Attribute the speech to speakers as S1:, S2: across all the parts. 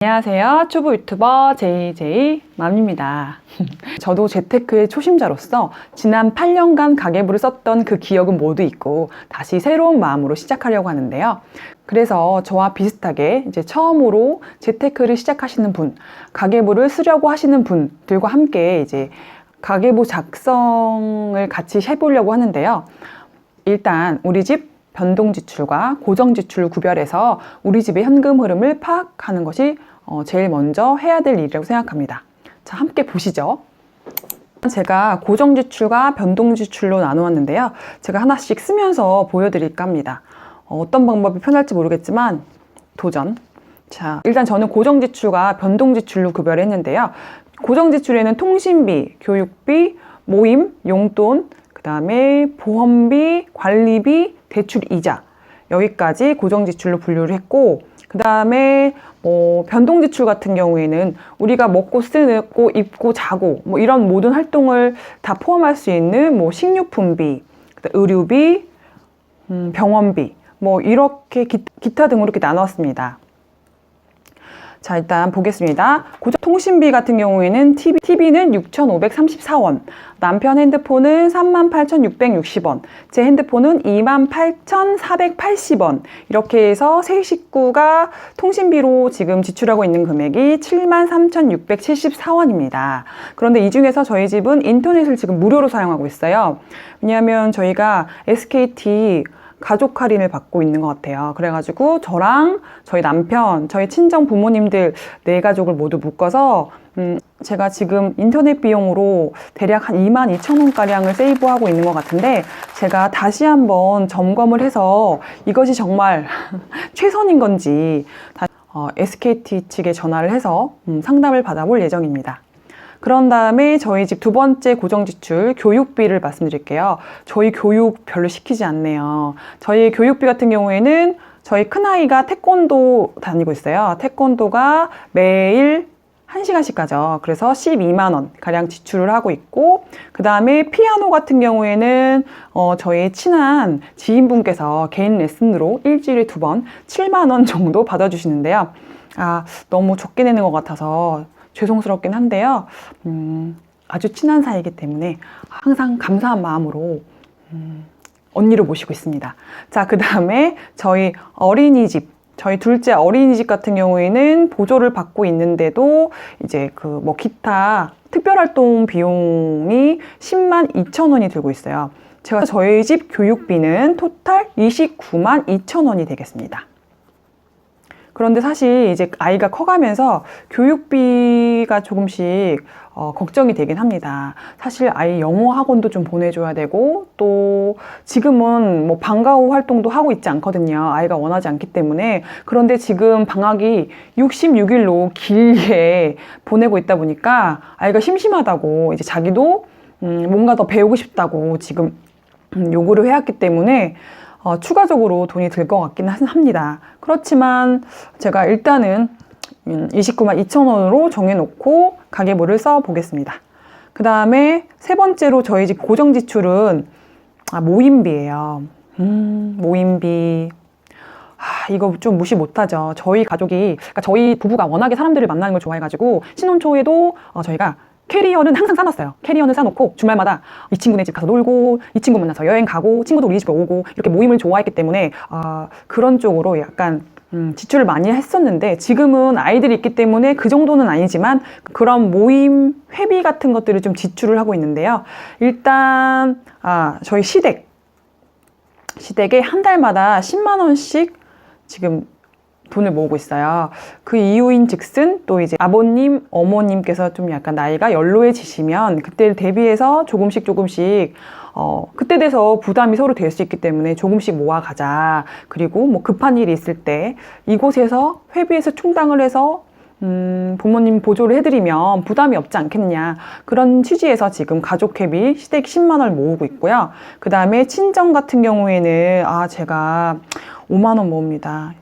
S1: 안녕하세요. 초보 유튜버 JJ맘입니다. 저도 재테크의 초심자로서 지난 8년간 가계부를 썼던 그 기억은 모두 잊고 다시 새로운 마음으로 시작하려고 하는데요. 그래서 저와 비슷하게 이제 처음으로 재테크를 시작하시는 분, 가계부를 쓰려고 하시는 분들과 함께 이제 가계부 작성을 같이 해보려고 하는데요. 일단 우리 집 변동지출과 고정지출을 구별해서 우리 집의 현금 흐름을 파악하는 것이 제일 먼저 해야 될 일이라고 생각합니다. 자, 함께 보시죠. 제가 고정지출과 변동지출로 나누었는데요. 제가 하나씩 쓰면서 보여드릴까 합니다. 어떤 방법이 편할지 모르겠지만 도전. 자, 일단 저는 고정지출과 변동지출로 구별했는데요. 고정지출에는 통신비, 교육비, 모임, 용돈, 그 다음에 보험비, 관리비, 대출 이자, 여기까지 고정지출로 분류를 했고, 그 다음에 변동지출 같은 경우에는 우리가 먹고 쓰고 입고 자고 이런 모든 활동을 다 포함할 수 있는 식료품비, 의료비, 병원비 이렇게 기타 등으로 이렇게 나눴습니다. 자, 일단 보겠습니다. 통신비 같은 경우에는 TV는 6,534원, 남편 핸드폰은 38,660원, 제 핸드폰은 28,480원, 이렇게 해서 세 식구가 통신비로 지금 지출하고 있는 금액이 73,674원입니다. 그런데 이 중에서 저희 집은 인터넷을 지금 무료로 사용하고 있어요. 왜냐하면 저희가 SKT 가족 할인을 받고 있는 것 같아요. 그래가지고 저랑 저희 남편, 저희 친정 부모님들 네 가족을 모두 묶어서 제가 지금 인터넷 비용으로 대략 한 22,000원가량을 세이브하고 있는 것 같은데, 제가 다시 한번 점검을 해서 이것이 정말 최선인 건지 SKT 측에 전화를 해서 상담을 받아볼 예정입니다. 그런 다음에 저희 집 두 번째 고정지출 교육비를 말씀드릴게요. 저희 교육 별로 시키지 않네요. 저희 교육비 같은 경우에는 저희 큰아이가 태권도 다니고 있어요. 태권도가 매일 1시간씩 가죠. 그래서 12만원 가량 지출을 하고 있고, 그 다음에 피아노 같은 경우에는 저희 친한 지인분께서 개인 레슨으로 일주일에 2번 7만원 정도 받아주시는데요. 너무 적게 내는 것 같아서 죄송스럽긴 한데요. 아주 친한 사이이기 때문에 항상 감사한 마음으로 언니를 모시고 있습니다. 자, 그 다음에 저희 어린이집, 저희 둘째 어린이집 같은 경우에는 보조를 받고 있는데도 이제 기타 특별활동 비용이 102,000원이 들고 있어요. 제가 저희 집 교육비는 토탈 292,200원이 되겠습니다. 그런데 사실 이제 아이가 커가면서 교육비가 조금씩 걱정이 되긴 합니다. 사실 아이 영어 학원도 좀 보내줘야 되고, 또 지금은 방과 후 활동도 하고 있지 않거든요. 아이가 원하지 않기 때문에. 그런데 지금 방학이 66일로 길게 보내고 있다 보니까 아이가 심심하다고 이제 자기도 뭔가 더 배우고 싶다고 지금 요구를 해왔기 때문에 추가적으로 돈이 들 것 같긴 합니다. 그렇지만 제가 일단은 292,000원으로 정해놓고 가계부를 써보겠습니다. 그 다음에 세 번째로 저희 집 고정지출은 모임비예요. 모임비. 이거 좀 무시 못하죠. 저희 가족이, 그러니까 저희 부부가 워낙에 사람들을 만나는 걸 좋아해가지고 신혼 초에도 저희가 캐리어는 항상 싸놨어요. 캐리어는 싸놓고 주말마다 이 친구네 집 가서 놀고, 이 친구 만나서 여행 가고, 친구도 우리 집에 오고, 이렇게 모임을 좋아했기 때문에 그런 쪽으로 약간 지출을 많이 했었는데, 지금은 아이들이 있기 때문에 그 정도는 아니지만 그런 모임 회비 같은 것들을 좀 지출을 하고 있는데요. 일단 저희 시댁에 한 달마다 10만원씩 지금 돈을 모으고 있어요. 그 이유인 즉슨 또 이제 아버님, 어머님께서 좀 약간 나이가 연로해지시면 그때를 대비해서 조금씩 그때 돼서 부담이 서로 될 수 있기 때문에 조금씩 모아가자. 그리고 급한 일이 있을 때 이곳에서 회비에서 충당을 해서 부모님 보조를 해드리면 부담이 없지 않겠냐, 그런 취지에서 지금 가족회비 시댁 10만원을 모으고 있고요. 그 다음에 친정 같은 경우에는 제가 5만원 모읍니다.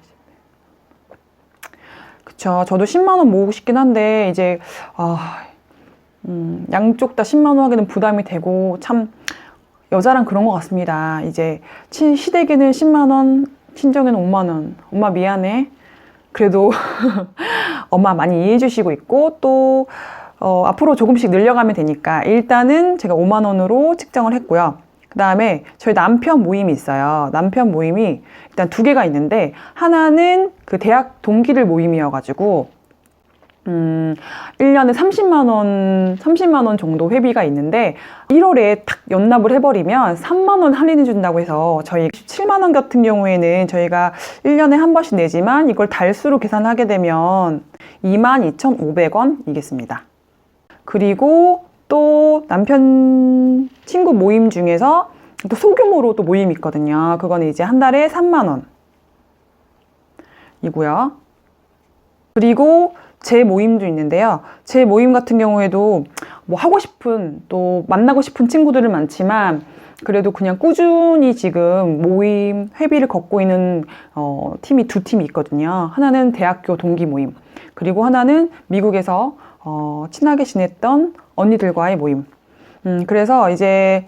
S1: 그쵸. 저도 10만원 모으고 싶긴 한데 이제 양쪽 다 10만원 하기는 부담이 되고, 참 여자랑 그런 것 같습니다. 이제 시댁에는 10만원, 친정에는 5만원. 엄마 미안해. 그래도 엄마 많이 이해해 주시고 있고 또 앞으로 조금씩 늘려가면 되니까 일단은 제가 5만 원으로 측정을 했고요. 그 다음에 저희 남편 모임이 있어요. 남편 모임이 일단 두 개가 있는데 하나는 그 대학 동기들 모임이어가지고 1년에 30만 원 정도 회비가 있는데 1월에 탁 연납을 해버리면 3만 원 할인해 준다고 해서 저희 7만 원 같은 경우에는 저희가 1년에 한 번씩 내지만 이걸 달수로 계산하게 되면 22,500원이겠습니다. 그리고 또 남편 친구 모임 중에서 또 소규모로 또 모임이 있거든요. 그거는 이제 한 달에 3만 원 이고요. 그리고 제 모임도 있는데요. 제 모임 같은 경우에도 뭐 하고 싶은 또 만나고 싶은 친구들은 많지만 그래도 그냥 꾸준히 지금 모임 회비를 걷고 있는 팀이 두 팀이 있거든요. 하나는 대학교 동기 모임, 그리고 하나는 미국에서 친하게 지냈던 언니들과의 모임. 그래서 이제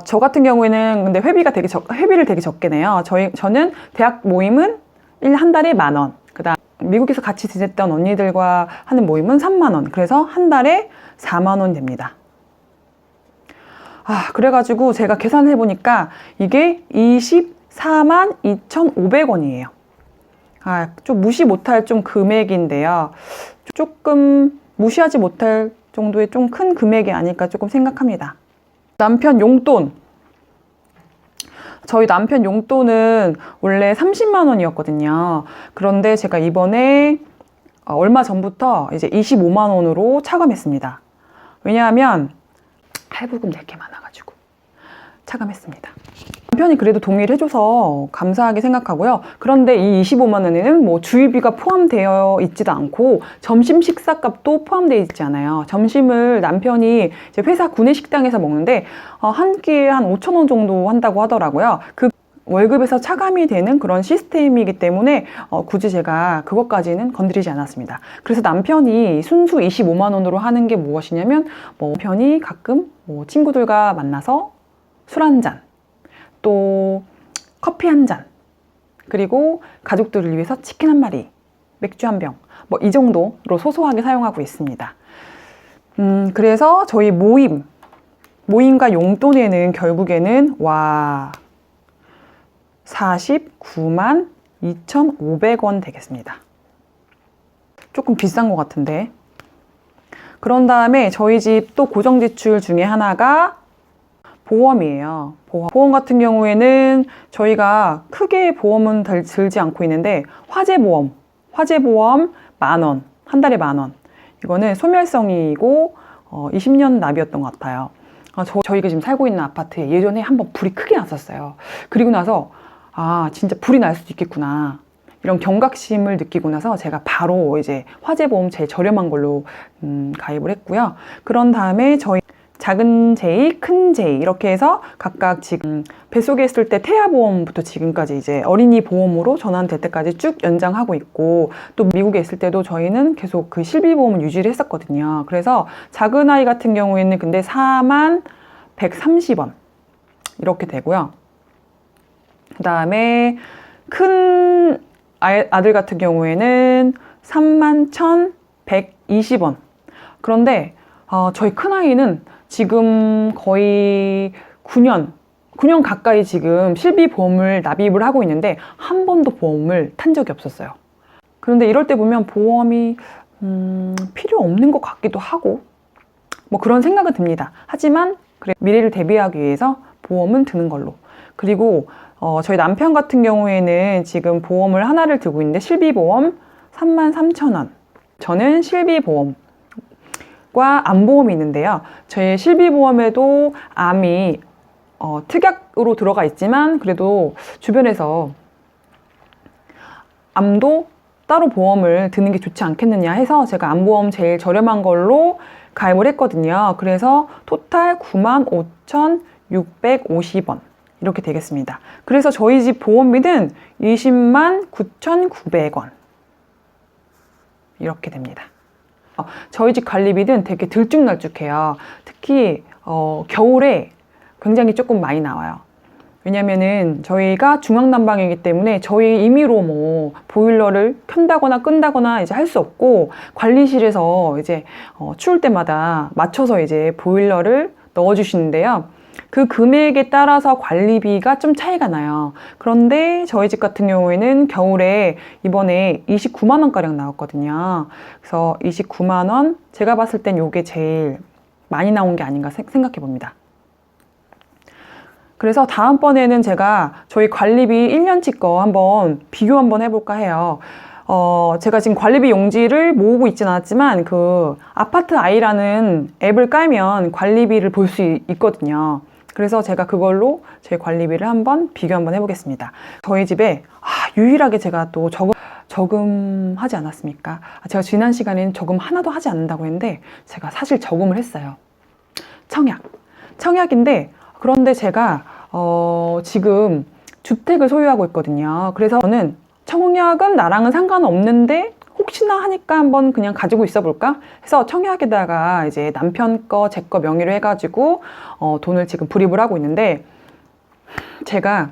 S1: 저 같은 경우에는 근데 회비를 되게 적게 내요. 저는 대학 모임은 한 달에 10,000원. 그다음 미국에서 같이 지냈던 언니들과 하는 모임은 3만 원. 그래서 한 달에 4만 원 됩니다. 그래가지고 제가 계산해 보니까 이게 24만 2,500원이에요. 좀 무시 못할 좀 금액인데요. 조금 무시하지 못할 정도의 좀 큰 금액이 아닐까 조금 생각합니다. 남편 용돈. 저희 남편 용돈은 원래 30만 원이었거든요. 그런데 제가 이번에 얼마 전부터 이제 25만 원으로 차감했습니다. 왜냐하면 할부금 낼 게 많아가지고 차감했습니다. 남편이 그래도 동의를 해줘서 감사하게 생각하고요. 그런데 이 25만 원에는 뭐 주유비가 포함되어 있지도 않고 점심 식사값도 포함되어 있지 않아요. 점심을 남편이 이제 회사 구내식당에서 먹는데 한 끼에 한 5천 원 정도 한다고 하더라고요. 그 월급에서 차감이 되는 그런 시스템이기 때문에 굳이 제가 그것까지는 건드리지 않았습니다. 그래서 남편이 순수 25만 원으로 하는 게 무엇이냐면 남편이 가끔 친구들과 만나서 술 한 잔, 또 커피 한 잔, 그리고 가족들을 위해서 치킨 한 마리, 맥주 한 병, 이 정도로 소소하게 사용하고 있습니다. 그래서 저희 모임과 용돈에는 결국에는 49만 2,500원 되겠습니다. 조금 비싼 것 같은데. 그런 다음에 저희 집 또 고정 지출 중에 하나가 보험이에요. 보험 같은 경우에는 저희가 크게 보험은 들지 않고 있는데 화재보험 10,000원, 한 달에 10,000원. 이거는 소멸성이고 20년 납이었던 것 같아요. 저희가 지금 살고 있는 아파트에 예전에 한번 불이 크게 났었어요. 그리고 나서 진짜 불이 날 수도 있겠구나, 이런 경각심을 느끼고 나서 제가 바로 이제 화재보험 제일 저렴한 걸로 가입을 했고요. 그런 다음에 저희 작은 제이, 큰 제이 이렇게 해서 각각 지금 뱃속에 있을 때 태아보험부터 지금까지 이제 어린이 보험으로 전환될 때까지 쭉 연장하고 있고, 또 미국에 있을 때도 저희는 계속 그 실비보험을 유지를 했었거든요. 그래서 작은 아이 같은 경우에는 근데 4만 130원 이렇게 되고요. 그 다음에 큰 아들 같은 경우에는 3만 1,120원. 그런데 저희 큰아이는 지금 거의 9년 가까이 지금 실비보험을 납입을 하고 있는데 한 번도 보험을 탄 적이 없었어요. 그런데 이럴 때 보면 보험이 필요 없는 것 같기도 하고 그런 생각은 듭니다. 하지만 미래를 대비하기 위해서 보험은 드는 걸로. 그리고 저희 남편 같은 경우에는 지금 보험을 하나를 들고 있는데 실비보험 33,000원. 저는 실비보험과 암보험이 있는데요. 저희 실비보험에도 암이 특약으로 들어가 있지만 그래도 주변에서 암도 따로 보험을 드는 게 좋지 않겠느냐 해서 제가 암보험 제일 저렴한 걸로 가입을 했거든요. 그래서 토탈 95,650원 이렇게 되겠습니다. 그래서 저희 집 보험비는 20만 9,900원 이렇게 됩니다. 저희 집 관리비는 되게 들쭉날쭉해요. 특히 겨울에 굉장히 조금 많이 나와요. 왜냐면은 저희가 중앙난방이기 때문에 저희 임의로 뭐 보일러를 켠다거나 끈다거나 이제 할 수 없고, 관리실에서 이제 추울 때마다 맞춰서 이제 보일러를 넣어주시는데요. 그 금액에 따라서 관리비가 좀 차이가 나요. 그런데 저희 집 같은 경우에는 겨울에 이번에 29만 원가량 나왔거든요. 그래서 29만 원, 제가 봤을 땐 이게 제일 많이 나온 게 아닌가 생각해 봅니다. 그래서 다음번에는 제가 저희 관리비 1년치 거 한번 비교 한번 해볼까 해요. 제가 지금 관리비 용지를 모으고 있진 않았지만 그 아파트 아이라는 앱을 깔면 관리비를 볼 수 있거든요. 그래서 제가 그걸로 제 관리비를 한번 비교 한번 해보겠습니다. 저희 집에 유일하게 제가 또 저금하지 않았습니까? 제가 지난 시간에는 저금 하나도 하지 않는다고 했는데 제가 사실 저금을 했어요. 청약인데, 그런데 제가 지금 주택을 소유하고 있거든요. 그래서 저는 청약은 나랑은 상관없는데 혹시나 하니까 한번 그냥 가지고 있어 볼까 해서 청약에다가 이제 남편 거, 제 거 명의로 해가지고 돈을 지금 불입을 하고 있는데, 제가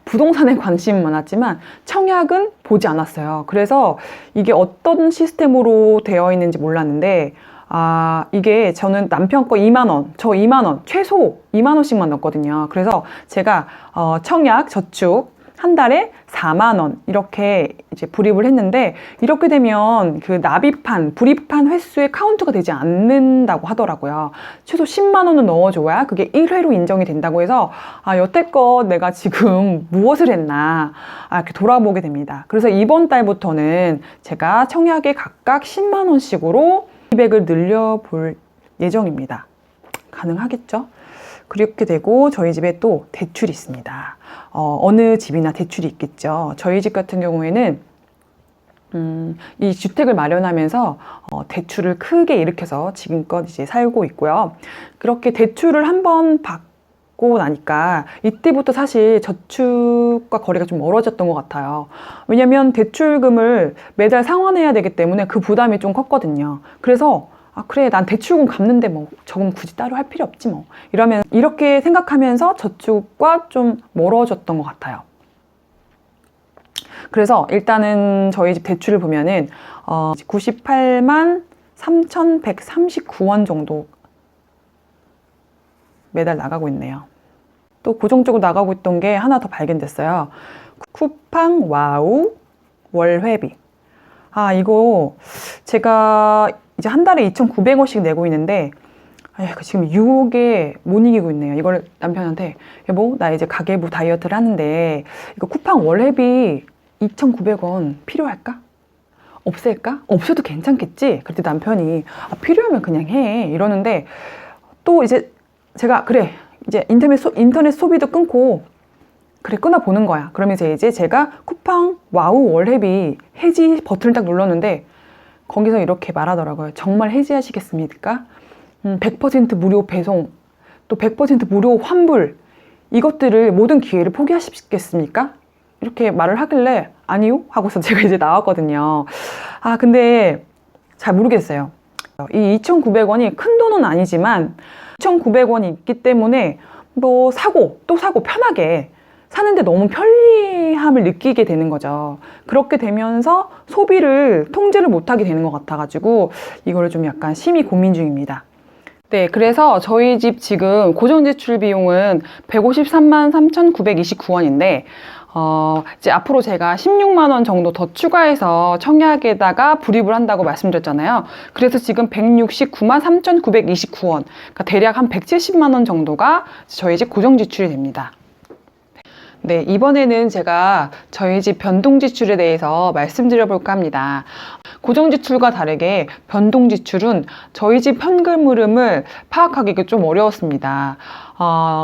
S1: 부동산에 관심은 많았지만 청약은 보지 않았어요. 그래서 이게 어떤 시스템으로 되어 있는지 몰랐는데, 이게 저는 남편 거 2만 원, 저 2만 원, 최소 2만 원씩만 넣었거든요. 그래서 제가 청약, 저축 한 달에 4만 원 이렇게 이제 불입을 했는데, 이렇게 되면 그 불입한 횟수에 카운트가 되지 않는다고 하더라고요. 최소 10만 원은 넣어줘야 그게 1회로 인정이 된다고 해서 여태껏 내가 지금 무엇을 했나 이렇게 돌아보게 됩니다. 그래서 이번 달부터는 제가 청약에 각각 10만 원씩으로 피백을 늘려볼 예정입니다. 가능하겠죠? 그렇게 되고 저희 집에 또 대출이 있습니다. 어느 집이나 대출이 있겠죠. 저희 집 같은 경우에는 이 주택을 마련하면서 대출을 크게 일으켜서 지금껏 이제 살고 있고요. 그렇게 대출을 한번 받고 나니까 이때부터 사실 저축과 거리가 좀 멀어졌던 것 같아요. 왜냐면 대출금을 매달 상환해야 되기 때문에 그 부담이 좀 컸거든요. 그래서 그래, 난 대출금 갚는데 뭐 저금 굳이 따로 할 필요 없지 뭐 이렇게 생각하면서 저축과 좀 멀어졌던 것 같아요. 그래서 일단은 저희 집 대출을 보면은 98만 3,139원 정도 매달 나가고 있네요. 또 고정적으로 나가고 있던 게 하나 더 발견됐어요. 쿠팡 와우 월회비. 이거 제가 이제 한 달에 2,900원씩 내고 있는데 지금 유혹에 못 이기고 있네요. 이걸 남편한테, 여보, 나 이제 가계부 다이어트를 하는데 이거 쿠팡 월회비 2,900원 필요할까? 없앨까? 없어도 괜찮겠지? 그랬더니 남편이 필요하면 그냥 해 이러는데, 또 이제 제가 그래, 이제 인터넷 소비도 끊고 그래 끊어보는 거야. 그러면서 이제 제가 쿠팡 와우 월회비 해지 버튼을 딱 눌렀는데 거기서 이렇게 말하더라고요. 정말 해지하시겠습니까? 100% 무료 배송, 또 100% 무료 환불, 이것들을 모든 기회를 포기하시겠습니까? 이렇게 말을 하길래 아니요? 하고서 제가 이제 나왔거든요. 근데 잘 모르겠어요. 이 2,900원이 큰 돈은 아니지만 2,900원이 있기 때문에 뭐 또 사고 편하게 사는데 너무 편리함을 느끼게 되는 거죠. 그렇게 되면서 소비를 통제를 못하게 되는 것 같아가지고 이거를 좀 약간 심히 고민 중입니다. 네, 그래서 저희 집 지금 고정지출 비용은 153만 3,929원인데 이제 앞으로 제가 16만 원 정도 더 추가해서 청약에다가 불입을 한다고 말씀드렸잖아요. 그래서 지금 169만 3,929원, 그러니까 대략 한 170만 원 정도가 저희 집 고정지출이 됩니다. 네, 이번에는 제가 저희 집 변동지출에 대해서 말씀드려볼까 합니다. 고정지출과 다르게 변동지출은 저희 집 현금 흐름을 파악하기가 좀 어려웠습니다.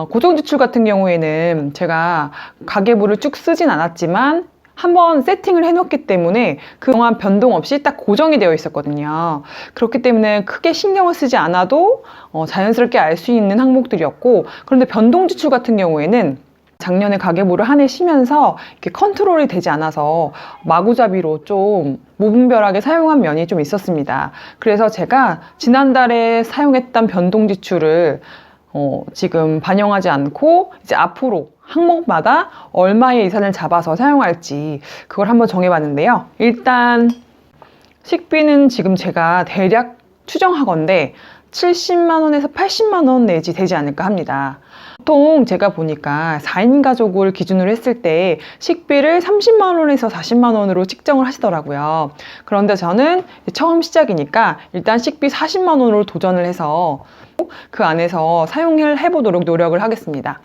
S1: 고정지출 같은 경우에는 제가 가계부를 쭉 쓰진 않았지만 한번 세팅을 해놓기 때문에 그동안 변동 없이 딱 고정이 되어 있었거든요. 그렇기 때문에 크게 신경을 쓰지 않아도 자연스럽게 알 수 있는 항목들이었고, 그런데 변동지출 같은 경우에는 작년에 가계부를 한 해 쉬면서 이렇게 컨트롤이 되지 않아서 마구잡이로 좀 무분별하게 사용한 면이 좀 있었습니다. 그래서 제가 지난달에 사용했던 변동지출을 지금 반영하지 않고 이제 앞으로 항목마다 얼마의 예산을 잡아서 사용할지 그걸 한번 정해봤는데요. 일단 식비는 지금 제가 대략 추정하건대 70만 원에서 80만 원 내지 되지 않을까 합니다. 보통 제가 보니까 4인 가족을 기준으로 했을 때 식비를 30만 원에서 40만 원으로 측정을 하시더라고요. 그런데 저는 처음 시작이니까 일단 식비 40만 원으로 도전을 해서 그 안에서 사용을 해보도록 노력을 하겠습니다.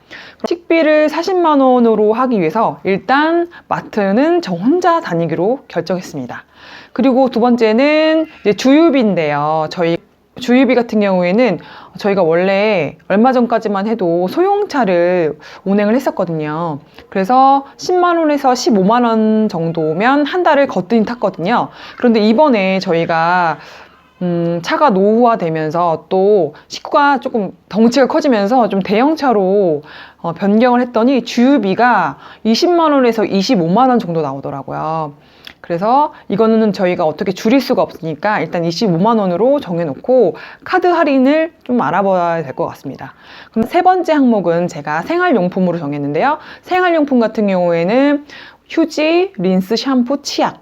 S1: 식비를 40만 원으로 하기 위해서 일단 마트는 저 혼자 다니기로 결정했습니다. 그리고 두 번째는 이제 주유비인데요. 저희 주유비 같은 경우에는 저희가 원래 얼마 전까지만 해도 소형차를 운행을 했었거든요. 그래서 10만 원에서 15만 원 정도면 한 달을 거뜬히 탔거든요. 그런데 이번에 저희가 차가 노후화되면서 또 식구가 조금 덩치가 커지면서 좀 대형차로 변경을 했더니 주유비가 20만 원에서 25만 원 정도 나오더라고요. 그래서 이거는 저희가 어떻게 줄일 수가 없으니까 일단 25만 원으로 정해놓고 카드 할인을 좀 알아봐야 될 것 같습니다. 그럼 세 번째 항목은 제가 생활용품으로 정했는데요. 생활용품 같은 경우에는 휴지, 린스, 샴푸, 치약.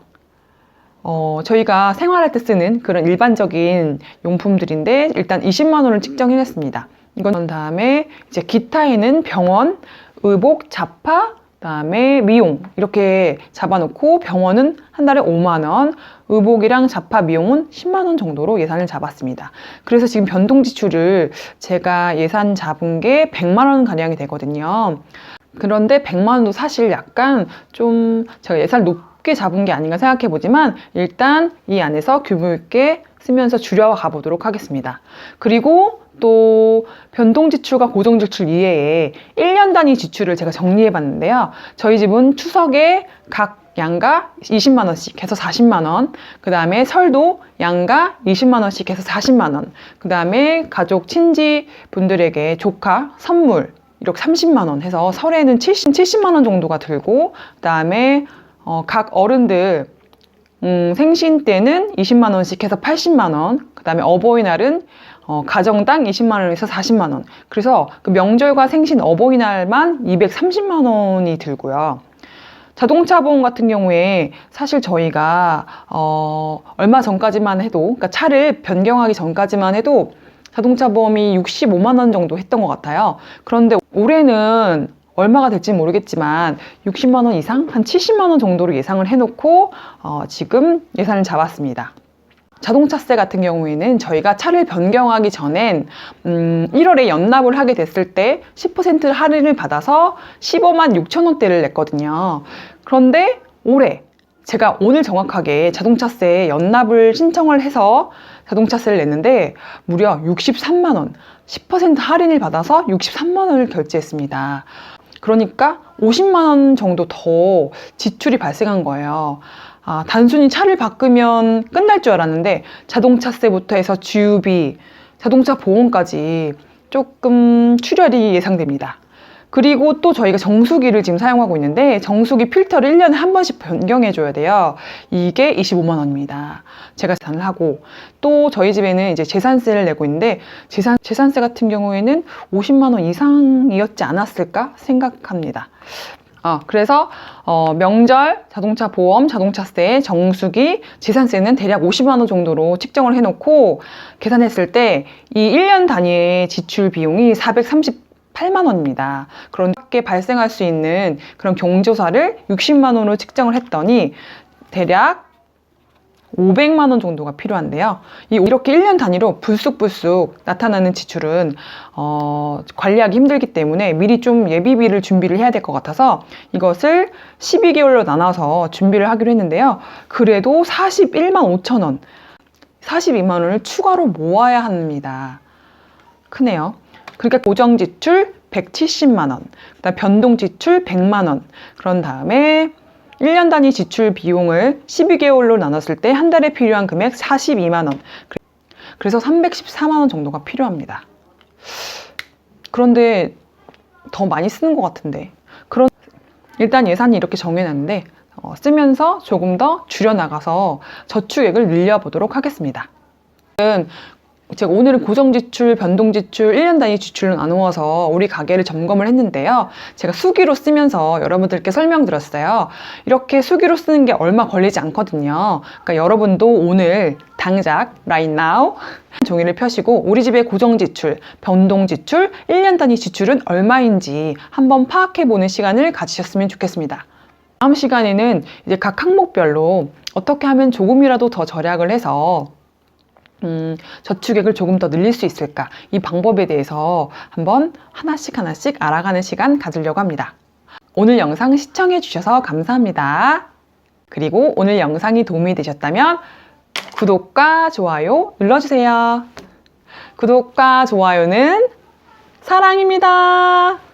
S1: 저희가 생활할 때 쓰는 그런 일반적인 용품들인데 일단 20만 원을 측정해냈습니다. 이건 다음에 이제 기타에는 병원, 의복, 자파, 그다음에 미용 이렇게 잡아놓고 병원은 한 달에 5만 원, 의복이랑 자파, 미용은 10만 원 정도로 예산을 잡았습니다. 그래서 지금 변동 지출을 제가 예산 잡은 게 100만 원 가량이 되거든요. 그런데 100만 원도 사실 약간 좀 제가 예산을 높게 잡은 게 아닌가 생각해 보지만 일단 이 안에서 규모 있게 쓰면서 줄여가 보도록 하겠습니다. 그리고 또 변동지출과 고정지출 이외에 1년 단위 지출을 제가 정리해 봤는데요. 저희 집은 추석에 각 양가 20만 원씩 해서 40만 원, 그 다음에 설도 양가 20만 원씩 해서 40만 원, 그 다음에 가족 친지 분들에게 조카 선물 이렇게 30만 원 해서 설에는 70만 원 정도가 들고, 그 다음에 각 어른들 생신 때는 20만 원씩 해서 80만 원, 그 다음에 어버이날은 가정당 20만 원에서 40만 원. 그래서 그 명절과 생신 어버이날만 230만 원이 들고요. 자동차 보험 같은 경우에 사실 저희가 얼마 전까지만 해도, 그러니까 차를 변경하기 전까지만 해도 자동차 보험이 65만 원 정도 했던 것 같아요. 그런데 올해는 얼마가 될지 모르겠지만 60만 원 이상, 한 70만 원 정도로 예상을 해놓고 지금 예산을 잡았습니다. 자동차세 같은 경우에는 저희가 차를 변경하기 전엔 1월에 연납을 하게 됐을 때 10% 할인을 받아서 15만 6천 원대를 냈거든요. 그런데 올해 제가 오늘 정확하게 자동차세 연납을 신청을 해서 자동차세를 냈는데 무려 63만 원, 10% 할인을 받아서 63만 원을 결제했습니다. 그러니까 50만 원 정도 더 지출이 발생한 거예요. 단순히 차를 바꾸면 끝날 줄 알았는데 자동차세부터 해서 주유비, 자동차 보험까지 조금 출혈이 예상됩니다. 그리고 또 저희가 정수기를 지금 사용하고 있는데 정수기 필터를 1년에 한 번씩 변경해 줘야 돼요. 이게 25만 원입니다. 제가 계산을 하고, 또 저희 집에는 이제 재산세를 내고 있는데 재산세 같은 경우에는 50만 원 이상이었지 않았을까 생각합니다. 그래서 명절, 자동차 보험, 자동차세, 정수기, 재산세는 대략 50만 원 정도로 측정을 해놓고 계산했을 때 이 1년 단위의 지출 비용이 438만 원입니다. 그런데 발생할 수 있는 그런 경조사를 60만 원으로 측정을 했더니 대략 500만 원 정도가 필요한데요. 이렇게 1년 단위로 불쑥불쑥 나타나는 지출은 관리하기 힘들기 때문에 미리 좀 예비비를 준비를 해야 될 것 같아서 이것을 12개월로 나눠서 준비를 하기로 했는데요. 그래도 41만 5천 원, 42만 원을 추가로 모아야 합니다. 크네요. 그러니까 고정지출 170만 원, 그다음 변동지출 100만 원, 그런 다음에 1년 단위 지출 비용을 12개월로 나눴을 때 한 달에 필요한 금액 42만 원. 그래서 314만 원 정도가 필요합니다. 그런데 더 많이 쓰는 것 같은데. 일단 예산이 이렇게 정해놨는데 쓰면서 조금 더 줄여나가서 저축액을 늘려보도록 하겠습니다. 제가 오늘은 고정지출, 변동지출, 1년 단위 지출로 나누어서 우리 가게를 점검을 했는데요. 제가 수기로 쓰면서 여러분들께 설명드렸어요. 이렇게 수기로 쓰는 게 얼마 걸리지 않거든요. 그러니까 여러분도 오늘 당장 right now 종이를 펴시고 우리 집의 고정지출, 변동지출, 1년 단위 지출은 얼마인지 한번 파악해보는 시간을 가지셨으면 좋겠습니다. 다음 시간에는 이제 각 항목별로 어떻게 하면 조금이라도 더 절약을 해서 저축액을 조금 더 늘릴 수 있을까? 이 방법에 대해서 한번 하나씩 알아가는 시간 가지려고 합니다. 오늘 영상 시청해 주셔서 감사합니다. 그리고 오늘 영상이 도움이 되셨다면 구독과 좋아요 눌러주세요. 구독과 좋아요는 사랑입니다.